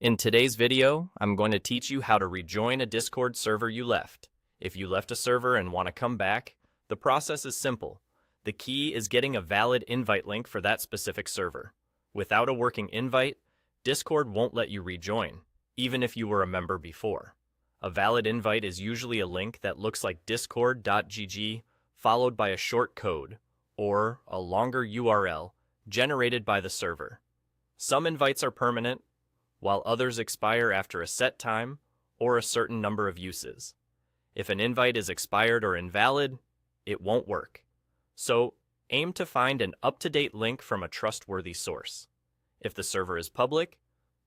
In today's video, I'm going to teach you how to rejoin a Discord server you left. If you left a server and want to come back, the process is simple. The key is getting a valid invite link for that specific server. Without a working invite, Discord won't let you rejoin, even if you were a member before. A valid invite is usually a link that looks like discord.gg followed by a short code, or a longer URL generated by the server. Some invites are permanent, while others expire after a set time or a certain number of uses. If an invite is expired or invalid, it won't work. So, aim to find an up-to-date link from a trustworthy source. If the server is public,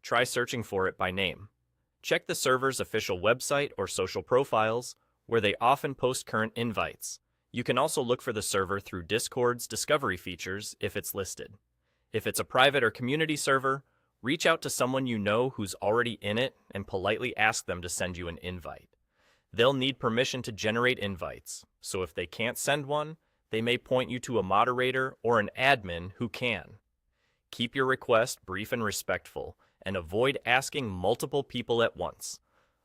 try searching for it by name. Check the server's official website or social profiles, where they often post current invites. You can also look for the server through Discord's discovery features if it's listed. If it's a private or community server, reach out to someone you know who's already in it and politely ask them to send you an invite. They'll need permission to generate invites, so if they can't send one, they may point you to a moderator or an admin who can. Keep your request brief and respectful, and avoid asking multiple people at once.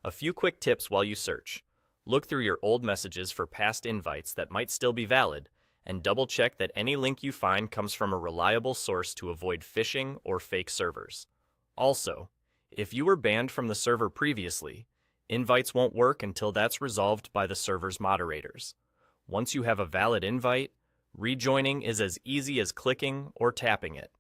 A few quick tips while you search. Look through your old messages for past invites that might still be valid, and double-check that any link you find comes from a reliable source to avoid phishing or fake servers. Also, if you were banned from the server previously, invites won't work until that's resolved by the server's moderators. Once you have a valid invite, rejoining is as easy as clicking or tapping it.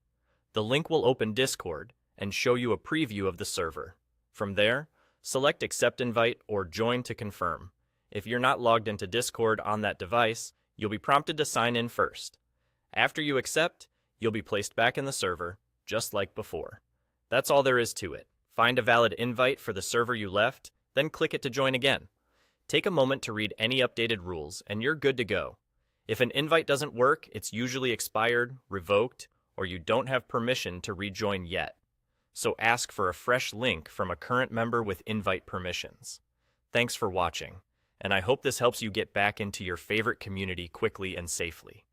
The link will open Discord and show you a preview of the server. From there, select Accept Invite or Join to confirm. If you're not logged into Discord on that device, you'll be prompted to sign in first. After you accept, you'll be placed back in the server, just like before. That's all there is to it. Find a valid invite for the server you left, then click it to join again. Take a moment to read any updated rules, and you're good to go. If an invite doesn't work, it's usually expired, revoked, or you don't have permission to rejoin yet. So ask for a fresh link from a current member with invite permissions. Thanks for watching, and I hope this helps you get back into your favorite community quickly and safely.